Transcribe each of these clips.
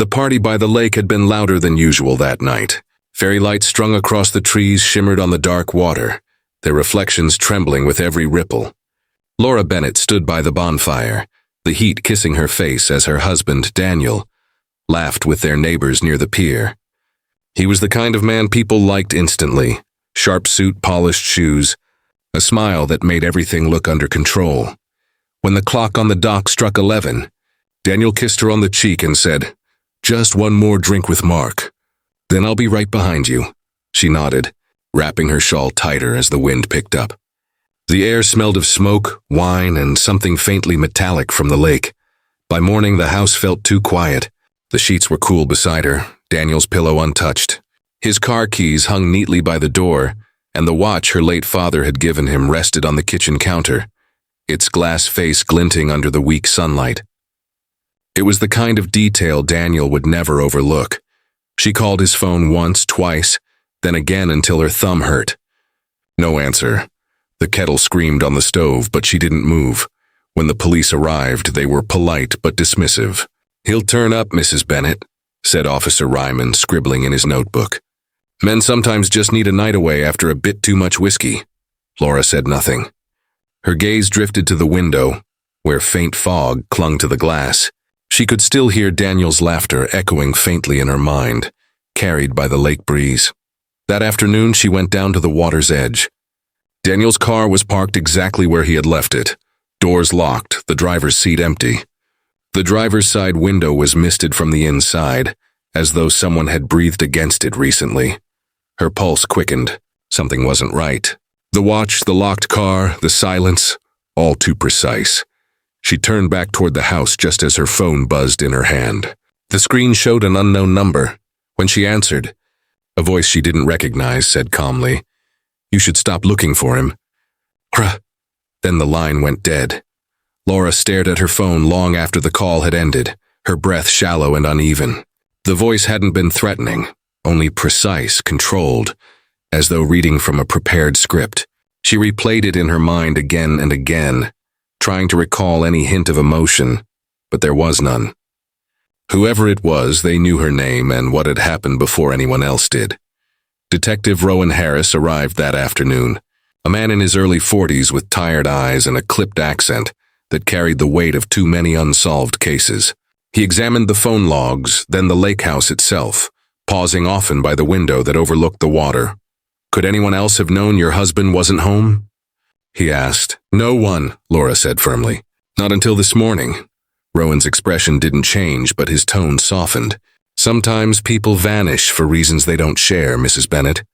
The party by the lake had been louder than usual that night. Fairy lights strung across the trees shimmered on the dark water, their reflections trembling with every ripple. Laura Bennett stood by the bonfire, the heat kissing her face as her husband, Daniel, laughed with their neighbors near the pier. He was the kind of man people liked instantly. Sharp suit, polished shoes, a smile that made everything look under control. When the clock on the dock struck 11, Daniel kissed her on the cheek and said, "Just one more drink with Mark. Then I'll be right behind you." She nodded, wrapping her shawl tighter as the wind picked up. The air smelled of smoke, wine, and something faintly metallic from the lake. By morning, the house felt too quiet. The sheets were cool beside her, Daniel's pillow untouched. His car keys hung neatly by the door, and the watch her late father had given him rested on the kitchen counter, its glass face glinting under the weak sunlight. It was the kind of detail Daniel would never overlook. She called his phone once, twice, then again until her thumb hurt. No answer. The kettle screamed on the stove, but she didn't move. When the police arrived, they were polite but dismissive. "He'll turn up, Mrs. Bennett," said Officer Ryman, scribbling in his notebook. "Men sometimes just need a night away after a bit too much whiskey." Laura said nothing. Her gaze drifted to the window, where faint fog clung to the glass. She could still hear Daniel's laughter echoing faintly in her mind, carried by the lake breeze. That afternoon, she went down to the water's edge. Daniel's car was parked exactly where he had left it, doors locked, the driver's seat empty. The driver's side window was misted from the inside, as though someone had breathed against it recently. Her pulse quickened. Something wasn't right. The watch, the locked car, the silence, all too precise. She turned back toward the house just as her phone buzzed in her hand. The screen showed an unknown number. When she answered, a voice she didn't recognize said calmly, "You should stop looking for him." Cruh. Then the line went dead. Laura stared at her phone long after the call had ended, her breath shallow and uneven. The voice hadn't been threatening, only precise, controlled, as though reading from a prepared script. She replayed it in her mind again and again, trying to recall any hint of emotion, but there was none. Whoever it was, they knew her name and what had happened before anyone else did. Detective Rowan Harris arrived that afternoon, a man in his early 40s with tired eyes and a clipped accent that carried the weight of too many unsolved cases. He examined the phone logs, then the lake house itself, pausing often by the window that overlooked the water. "Could anyone else have known your husband wasn't home?" he asked. "No one," Laura said firmly. "Not until this morning." Rowan's expression didn't change, but his tone softened. "Sometimes people vanish for reasons they don't share, Mrs. Bennett.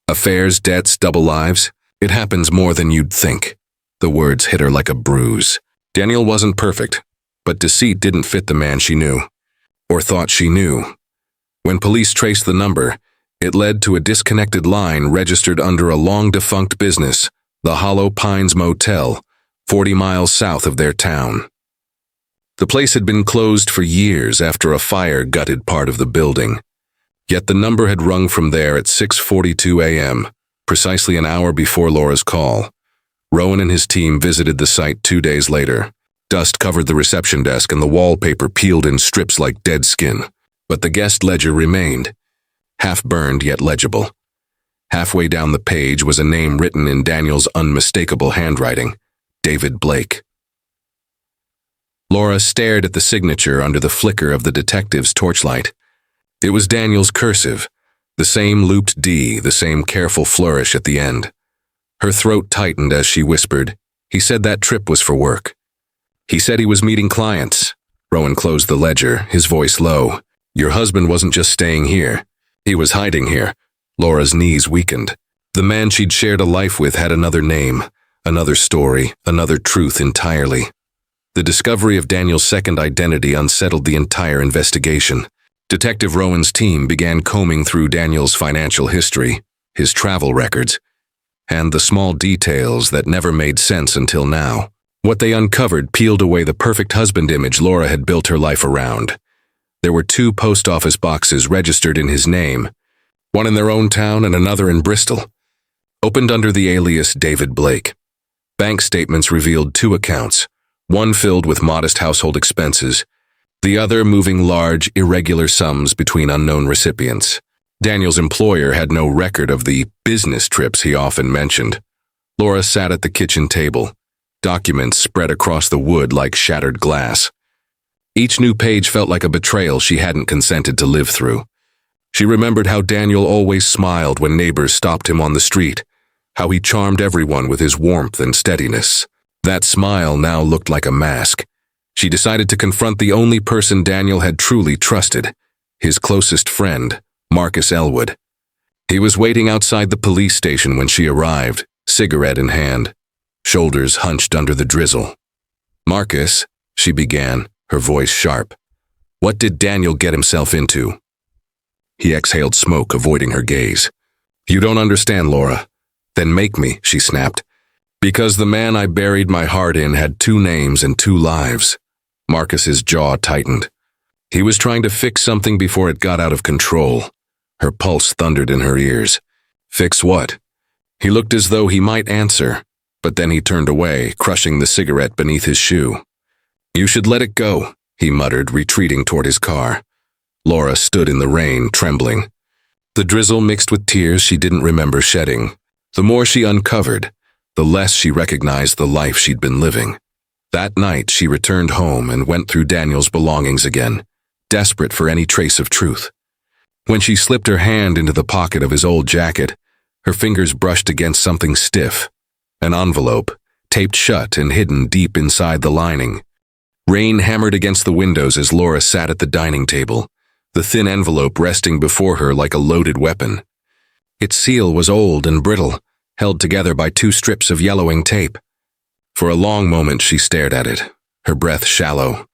Affairs, debts, double lives. It happens more than you'd think." The words hit her like a bruise. Daniel wasn't perfect, but deceit didn't fit the man she knew, or thought she knew. When police traced the number, it led to a disconnected line registered under a long-defunct business, the Hollow Pines Motel, 40 miles south of their town. The place had been closed for years after a fire gutted part of the building. Yet the number had rung from there at 6:42 a.m., precisely an hour before Laura's call. Rowan and his team visited the site 2 days later. Dust covered the reception desk and the wallpaper peeled in strips like dead skin. But the guest ledger remained, half-burned yet legible. Halfway down the page was a name written in Daniel's unmistakable handwriting, David Blake. Laura stared at the signature under the flicker of the detective's torchlight. It was Daniel's cursive, the same looped D, the same careful flourish at the end. Her throat tightened as she whispered, "He said that trip was for work. He said he was meeting clients." Rowan closed the ledger, his voice low. "Your husband wasn't just staying here. He was hiding here." Laura's knees weakened. The man she'd shared a life with had another name, another story, another truth entirely. The discovery of Daniel's second identity unsettled the entire investigation. Detective Rowan's team began combing through Daniel's financial history, his travel records, and the small details that never made sense until now. What they uncovered peeled away the perfect husband image Laura had built her life around. There were 2 post office boxes registered in his name, one in their own town and another in Bristol, opened under the alias David Blake. Bank statements revealed 2 accounts, one filled with modest household expenses, the other moving large, irregular sums between unknown recipients. Daniel's employer had no record of the business trips he often mentioned. Laura sat at the kitchen table, documents spread across the wood like shattered glass. Each new page felt like a betrayal she hadn't consented to live through. She remembered how Daniel always smiled when neighbors stopped him on the street, how he charmed everyone with his warmth and steadiness. That smile now looked like a mask. She decided to confront the only person Daniel had truly trusted, his closest friend, Marcus Elwood. He was waiting outside the police station when she arrived, cigarette in hand, shoulders hunched under the drizzle. "Marcus," she began, her voice sharp. "What did Daniel get himself into?" He exhaled smoke, avoiding her gaze. "You don't understand, Laura." "Then make me," she snapped. "Because the man I buried my heart in had 2 names and 2 lives. Marcus's jaw tightened. He was trying to fix something before it got out of control. Her pulse thundered in her ears. "Fix what?" He looked as though he might answer, but then he turned away, crushing the cigarette beneath his shoe. "You should let it go," he muttered, retreating toward his car. Laura stood in the rain, trembling. The drizzle mixed with tears she didn't remember shedding. The more she uncovered, the less she recognized the life she'd been living. That night, she returned home and went through Daniel's belongings again, desperate for any trace of truth. When she slipped her hand into the pocket of his old jacket, her fingers brushed against something stiff, an envelope, taped shut and hidden deep inside the lining. Rain hammered against the windows as Laura sat at the dining table, the thin envelope resting before her like a loaded weapon. Its seal was old and brittle, held together by 2 strips of yellowing tape. For a long moment she stared at it, her breath shallow,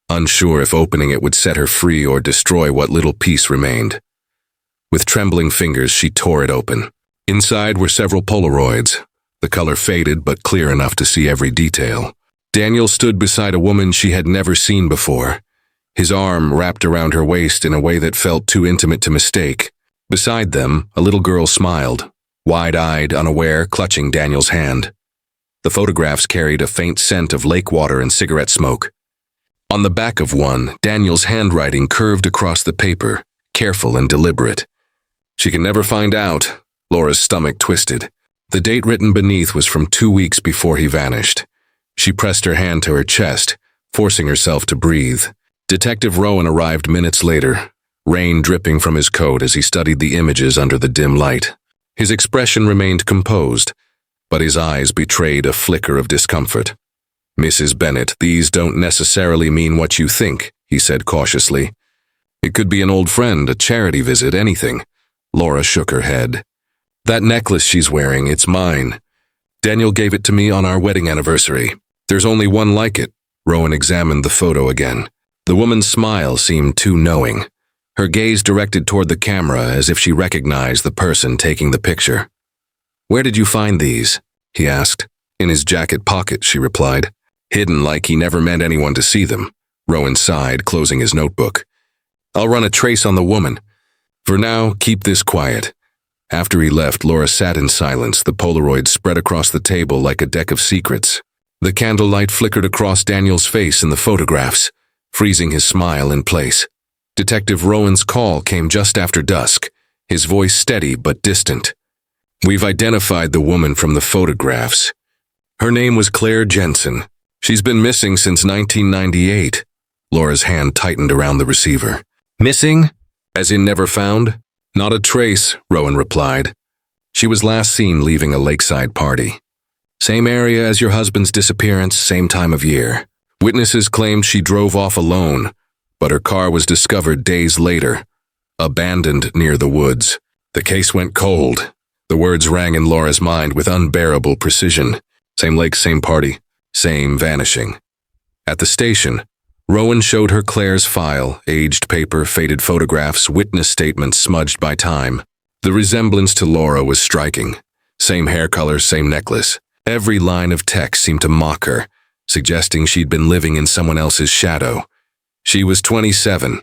unsure if opening it would set her free or destroy what little piece remained. With trembling fingers she tore it open. Inside were several Polaroids, the color faded but clear enough to see every detail. Daniel stood beside a woman she had never seen before, his arm wrapped around her waist in a way that felt too intimate to mistake. Beside them, a little girl smiled, wide-eyed, unaware, clutching Daniel's hand. The photographs carried a faint scent of lake water and cigarette smoke. On the back of one, Daniel's handwriting curved across the paper, careful and deliberate. She can never find out. Laura's stomach twisted. The date written beneath was from 2 weeks before he vanished. She pressed her hand to her chest, forcing herself to breathe. Detective Rowan arrived minutes later, rain dripping from his coat as he studied the images under the dim light. His expression remained composed, but his eyes betrayed a flicker of discomfort. "Mrs. Bennett, these don't necessarily mean what you think," he said cautiously. "It could be an old friend, a charity visit, anything." Laura shook her head. "That necklace she's wearing, it's mine. Daniel gave it to me on our wedding anniversary. There's only one like it." Rowan examined the photo again. The woman's smile seemed too knowing, her gaze directed toward the camera as if she recognized the person taking the picture. "Where did you find these?" he asked. "In his jacket pocket," she replied. "Hidden like he never meant anyone to see them." Rowan sighed, closing his notebook. "I'll run a trace on the woman. For now, keep this quiet." After he left, Laura sat in silence, the Polaroid spread across the table like a deck of secrets. The candlelight flickered across Daniel's face in the photographs, freezing his smile in place. Detective Rowan's call came just after dusk, his voice steady but distant. "We've identified the woman from the photographs. Her name was Claire Jensen. She's been missing since 1998. Laura's hand tightened around the receiver. "Missing? As in never found?" "Not a trace," Rowan replied. "She was last seen leaving a lakeside party. Same area as your husband's disappearance, same time of year. Witnesses claimed she drove off alone, but her car was discovered days later, abandoned near the woods. The case went cold." The words rang in Laura's mind with unbearable precision. Same lake, same party, same vanishing. At the station, Rowan showed her Claire's file, aged paper, faded photographs, witness statements smudged by time. The resemblance to Laura was striking. Same hair color, same necklace. Every line of text seemed to mock her, suggesting she'd been living in someone else's shadow. "She was 27,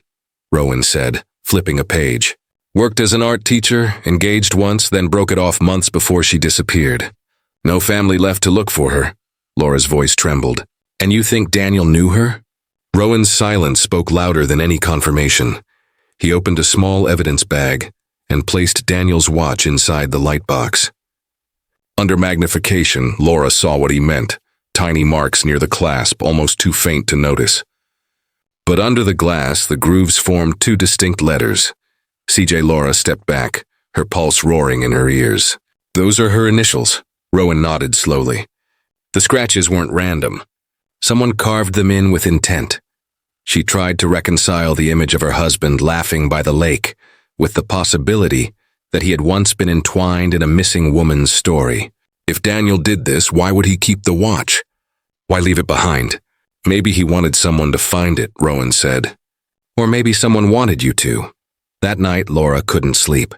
Rowan said, flipping a page. "Worked as an art teacher, engaged once, then broke it off months before she disappeared. No family left to look for her." Laura's voice trembled. "And you think Daniel knew her?" Rowan's silence spoke louder than any confirmation. He opened a small evidence bag and placed Daniel's watch inside the light box. Under magnification, Laura saw what he meant, tiny marks near the clasp, almost too faint to notice. But under the glass, the grooves formed two distinct letters. CJ Laura stepped back, her pulse roaring in her ears. "Those are her initials," Rowan nodded slowly. The scratches weren't random. Someone carved them in with intent. She tried to reconcile the image of her husband laughing by the lake with the possibility that he had once been entwined in a missing woman's story. If Daniel did this, why would he keep the watch? Why leave it behind? "Maybe he wanted someone to find it," Rowan said. "Or maybe someone wanted you to." That night, Laura couldn't sleep.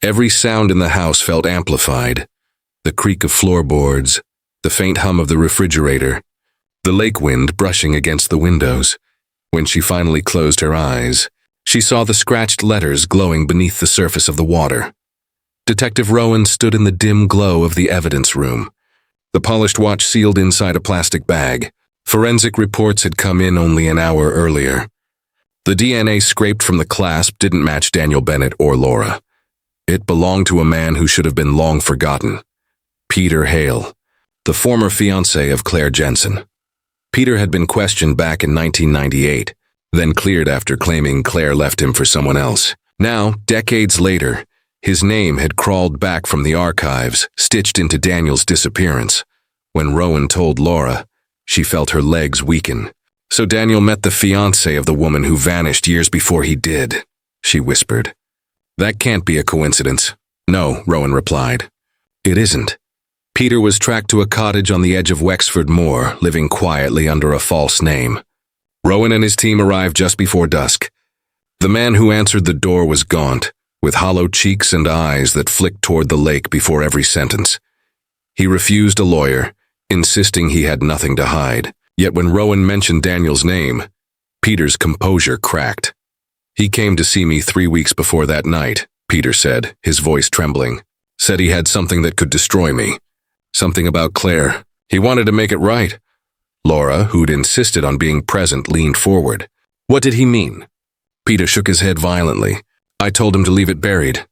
Every sound in the house felt amplified. The creak of floorboards, the faint hum of the refrigerator, the lake wind brushing against the windows. When she finally closed her eyes, she saw the scratched letters glowing beneath the surface of the water. Detective Rowan stood in the dim glow of the evidence room. The polished watch sealed inside a plastic bag. Forensic reports had come in only an hour earlier. The DNA scraped from the clasp didn't match Daniel Bennett or Laura. It belonged to a man who should have been long forgotten. Peter Hale, the former fiancé of Claire Jensen. Peter had been questioned back in 1998, then cleared after claiming Claire left him for someone else. Now, decades later, his name had crawled back from the archives, stitched into Daniel's disappearance. When Rowan told Laura, she felt her legs weaken. "So Daniel met the fiancé of the woman who vanished years before he did," she whispered. "That can't be a coincidence." "No," Rowan replied. "It isn't." Peter was tracked to a cottage on the edge of Wexford Moor, living quietly under a false name. Rowan and his team arrived just before dusk. The man who answered the door was gaunt, with hollow cheeks and eyes that flicked toward the lake before every sentence. He refused a lawyer, insisting he had nothing to hide. Yet when Rowan mentioned Daniel's name, Peter's composure cracked. "He came to see me 3 weeks before that night," Peter said, his voice trembling. "Said he had something that could destroy me. Something about Claire. He wanted to make it right." Laura, who'd insisted on being present, leaned forward. "What did he mean?" Peter shook his head violently. "I told him to leave it buried.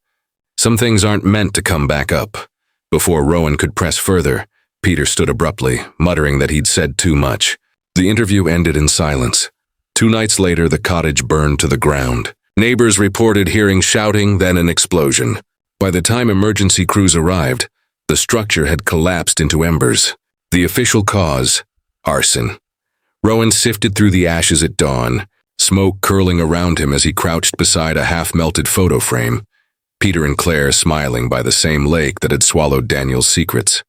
Some things aren't meant to come back up." Before Rowan could press further, Peter stood abruptly, muttering that he'd said too much. The interview ended in silence. 2 nights later, the cottage burned to the ground. Neighbors reported hearing shouting, then an explosion. By the time emergency crews arrived, the structure had collapsed into embers. The official cause: arson. Rowan sifted through the ashes at dawn, smoke curling around him as he crouched beside a half-melted photo frame. Peter and Claire smiling by the same lake that had swallowed Daniel's secrets.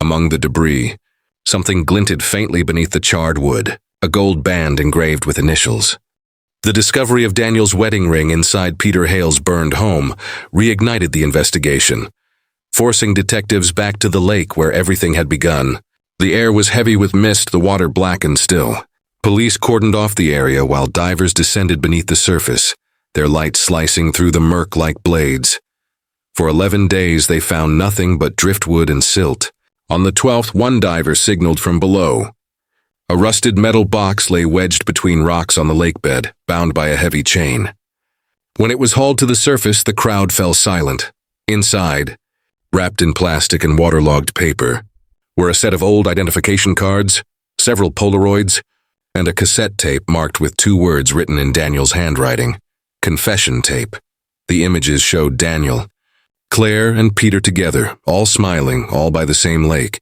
Among the debris, something glinted faintly beneath the charred wood, a gold band engraved with initials. The discovery of Daniel's wedding ring inside Peter Hale's burned home reignited the investigation, forcing detectives back to the lake where everything had begun. The air was heavy with mist, the water black and still. Police cordoned off the area while divers descended beneath the surface, their light slicing through the murk like blades. For 11 days they found nothing but driftwood and silt. On the 12th, one diver signaled from below. A rusted metal box lay wedged between rocks on the lake bed, bound by a heavy chain. When it was hauled to the surface, the crowd fell silent. Inside, wrapped in plastic and waterlogged paper, were a set of old identification cards, several Polaroids, and a cassette tape marked with 2 words written in Daniel's handwriting: confession tape. The images showed Daniel, Claire, and Peter together, all smiling, all by the same lake.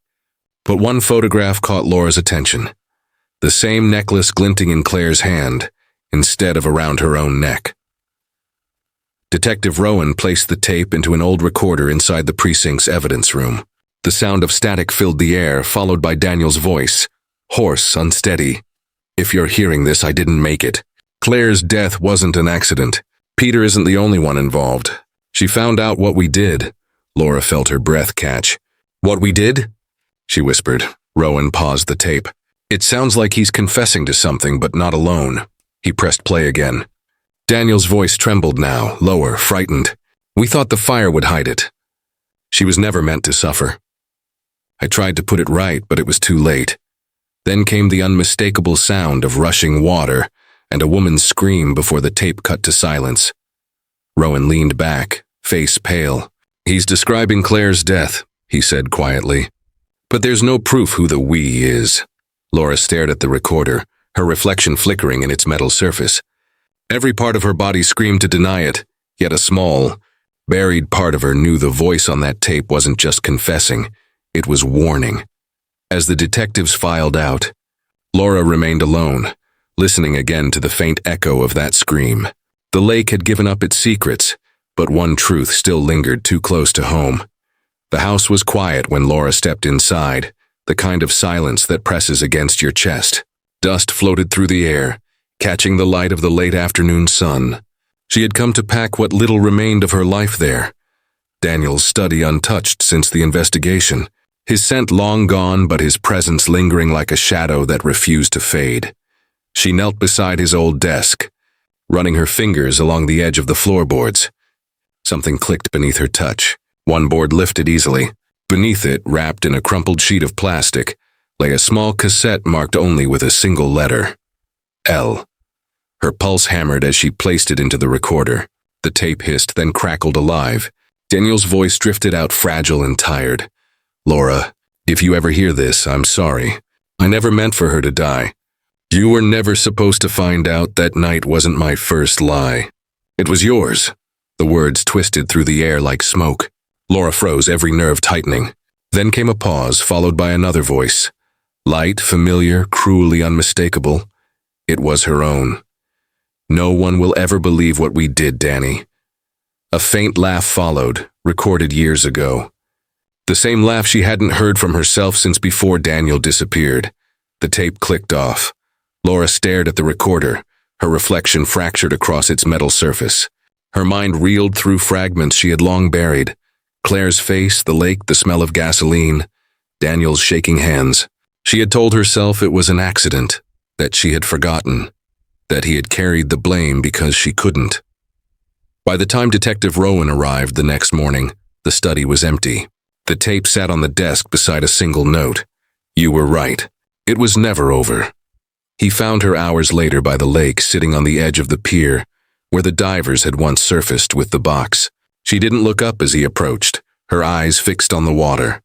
But one photograph caught Laura's attention. The same necklace glinting in Claire's hand, instead of around her own neck. Detective Rowan placed the tape into an old recorder inside the precinct's evidence room. The sound of static filled the air, followed by Daniel's voice, hoarse, unsteady. "If you're hearing this, I didn't make it. Claire's death wasn't an accident. Peter isn't the only one involved. She found out what we did." Laura felt her breath catch. "What we did?" she whispered. Rowan paused the tape. "It sounds like he's confessing to something, but not alone." He pressed play again. Daniel's voice trembled now, lower, frightened. "We thought the fire would hide it. She was never meant to suffer. I tried to put it right, but it was too late. Then came the unmistakable sound of rushing water and a woman's scream before the tape cut to silence. Rowan leaned back, face pale. "He's describing Claire's death," he said quietly. "But there's no proof who the we is." Laura stared at the recorder, her reflection flickering in its metal surface. Every part of her body screamed to deny it, yet a small, buried part of her knew the voice on that tape wasn't just confessing, it was warning. As the detectives filed out, Laura remained alone, listening again to the faint echo of that scream. The lake had given up its secrets, but one truth still lingered too close to home. The house was quiet when Laura stepped inside, the kind of silence that presses against your chest. Dust floated through the air, catching the light of the late afternoon sun. She had come to pack what little remained of her life there. Daniel's study untouched since the investigation, his scent long gone but his presence lingering like a shadow that refused to fade. She knelt beside his old desk, running her fingers along the edge of the floorboards. Something clicked beneath her touch. One board lifted easily. Beneath it, wrapped in a crumpled sheet of plastic, lay a small cassette marked only with a single letter. L. Her pulse hammered as she placed it into the recorder. The tape hissed, then crackled alive. Daniel's voice drifted out fragile and tired. "Laura, if you ever hear this, I'm sorry. I never meant for her to die. You were never supposed to find out that night wasn't my first lie. It was yours." The words twisted through the air like smoke. Laura froze, every nerve tightening. Then came a pause, followed by another voice. Light, familiar, cruelly unmistakable. It was her own. "No one will ever believe what we did, Danny." A faint laugh followed, recorded years ago. The same laugh she hadn't heard from herself since before Daniel disappeared. The tape clicked off. Laura stared at the recorder, her reflection fractured across its metal surface. Her mind reeled through fragments she had long buried. Claire's face, the lake, the smell of gasoline, Daniel's shaking hands. She had told herself it was an accident, that she had forgotten, that he had carried the blame because she couldn't. By the time Detective Rowan arrived the next morning, the study was empty. The tape sat on the desk beside a single note. "You were right. It was never over." He found her hours later by the lake, sitting on the edge of the pier, where the divers had once surfaced with the box. She didn't look up as he approached, her eyes fixed on the water.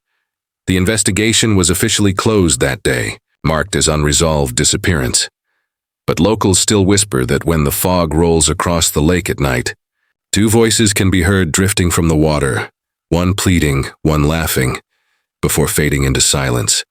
The investigation was officially closed that day, marked as unresolved disappearance. But locals still whisper that when the fog rolls across the lake at night, two voices can be heard drifting from the water, one pleading, one laughing, before fading into silence.